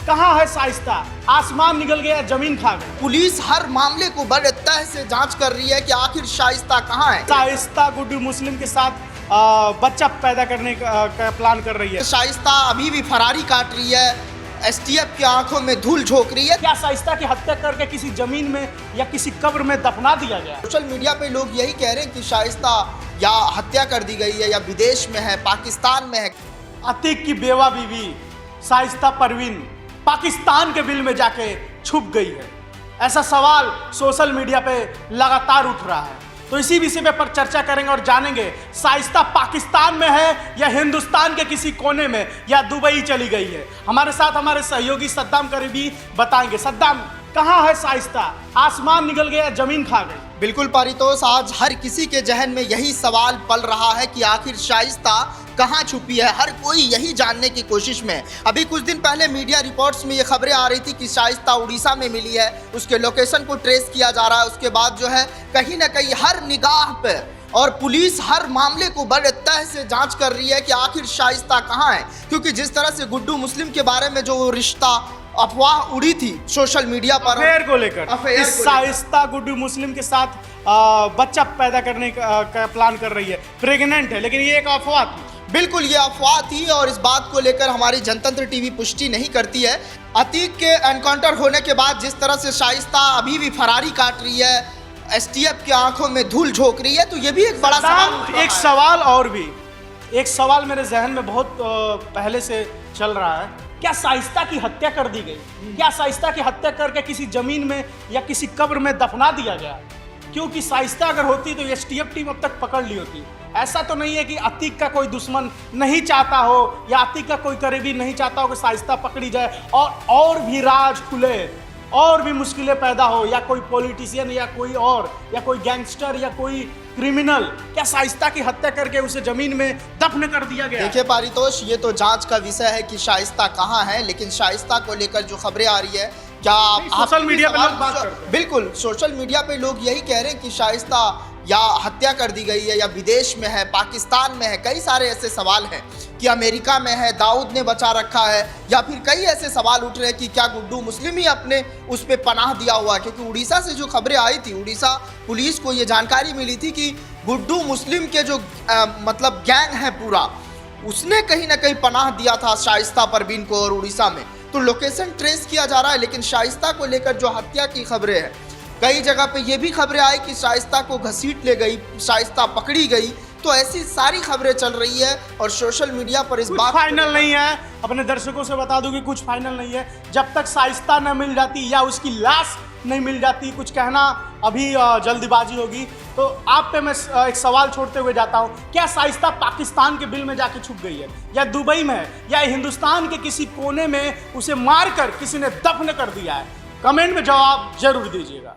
कहाँ है शाइस्ता? आसमान निकल गया, जमीन खा गई। पुलिस हर मामले को बड़े तह से जांच कर रही है कि आखिर शाइस्ता कहाँ है। शाइस्ता गुड्डू मुस्लिम के साथ बच्चा पैदा करने का प्लान कर रही है। शाइस्ता अभी भी फरारी काट रही है, एसटीएफ की आंखों में धूल झोंक रही है। क्या शाइस्ता की हत्या करके किसी जमीन में या किसी कब्र में दफना दिया गया? सोशल मीडिया पे लोग यही कह रहे हैं कि शाइस्ता या हत्या कर दी गई है या विदेश में है, पाकिस्तान में है। अतीक की बेवा बीवी शाइस्ता परवीन पाकिस्तान के बिल में जाके छुप गई है। ऐसा सवाल सोशल मीडिया पे लगातार उठ रहा है। तो इसी विषय पर चर्चा करेंगे और जानेंगे शाइस्ता पाकिस्तान में है या हिंदुस्तान के किसी कोने में या दुबई चली गई है। हमारे साथ हमारे सहयोगी सद्दाम करीबी बताएंगे। सद्दाम, कहाँ है शाइस्ता? आसमान निकल गया, जमीन खा गई। बिल्कुल पारितोष, आज हर किसी के जहन में यही सवाल पल रहा है कि आखिर शाइस्ता कहाँ छुपी है। हर कोई यही जानने की कोशिश में। अभी कुछ दिन पहले मीडिया रिपोर्ट्स में ये खबरें आ रही थी कि शाइस्ता उड़ीसा में मिली है, उसके लोकेशन को ट्रेस किया जा रहा है। उसके बाद जो है कहीं ना कहीं हर निगाह पे और पुलिस हर मामले को बड़े तह से जांच कर रही है कि आखिर शाइस्ता कहाँ है। क्योंकि जिस तरह से गुड्डू मुस्लिम के बारे में जो रिश्ता अफवाह उड़ी थी सोशल मीडिया पर अफेयर को लेकर, शाइस्ता गुड्डू मुस्लिम के साथ बच्चा पैदा करने का प्लान कर रही है, प्रेग्नेंट है, लेकिन ये एक अफवाह थी। बिल्कुल ये अफवाह थी और इस बात को लेकर हमारी जनतंत्र टीवी पुष्टि नहीं करती है। अतीक के एनकाउंटर होने के बाद जिस तरह से शाइस्ता अभी भी फरारी काट रही है, एसटीएफ की आंखों में धूल झोंक रही है, तो ये भी एक बड़ा सवाल। एक सवाल और भी, एक सवाल मेरे जहन में बहुत पहले से चल रहा है। क्या शाइस्ता की हत्या कर दी गई? क्या शाइस्ता की हत्या करके किसी जमीन में या किसी कब्र में दफना दिया गया? क्योंकि शाइस्ता अगर होती तो एसटीएफ टीम अब तक पकड़ ली होती। ऐसा तो नहीं है कि अतीक का कोई दुश्मन नहीं चाहता हो या अतीक का कोई करीबी नहीं चाहता हो कि शाइस्ता पकड़ी जाए और भी राज खुले और भी मुश्किलें पैदा हो, या कोई पॉलिटिशियन या कोई और या कोई गैंगस्टर या कोई क्रिमिनल। क्या शाइस्ता की हत्या करके उसे जमीन में दफन कर दिया गया? देखिए पारितोष, ये तो जांच का विषय है कि शाइस्ता कहाँ है, लेकिन शाइस्ता को लेकर जो खबरें आ रही है, क्या सोशल मीडिया पे लोग बात करते हैं। बिल्कुल सोशल मीडिया पे लोग यही कह रहे हैं कि शाइस्ता या हत्या कर दी गई है या विदेश में है, पाकिस्तान में है। कई सारे ऐसे सवाल हैं कि अमेरिका में है, दाऊद ने बचा रखा है, या फिर कई ऐसे सवाल उठ रहे हैं कि क्या गुड्डू मुस्लिम ही अपने उस पर पनाह दिया हुआ है। क्योंकि उड़ीसा से जो खबरें आई थी, उड़ीसा पुलिस को ये जानकारी मिली थी कि गुड्डू मुस्लिम के जो मतलब गैंग है पूरा, उसने कहीं ना कहीं पनाह दिया था शाइस्ता परवीन को और उड़ीसा में। तो लोकेशन ट्रेस किया जा रहा है। लेकिन शाइस्ता को लेकर जो हत्या की खबरें हैं, कई जगह पे ये भी खबरें आई कि शाइस्ता को घसीट ले गई, शाइस्ता पकड़ी गई। तो ऐसी सारी खबरें चल रही है और सोशल मीडिया पर इस बात फाइनल नहीं है। अपने दर्शकों से बता दूं कि कुछ फाइनल नहीं है। जब तक शाइस्ता न मिल जाती या उसकी लाश नहीं मिल जाती, कुछ कहना अभी जल्दीबाजी होगी। तो आप पे मैं एक सवाल छोड़ते हुए जाता हूं, क्या शाइस्ता पाकिस्तान के बिल में जाके छुप गई है या दुबई में है या हिंदुस्तान के किसी कोने में उसे मारकर किसी ने दफन कर दिया है? कमेंट में जवाब जरूर दीजिएगा।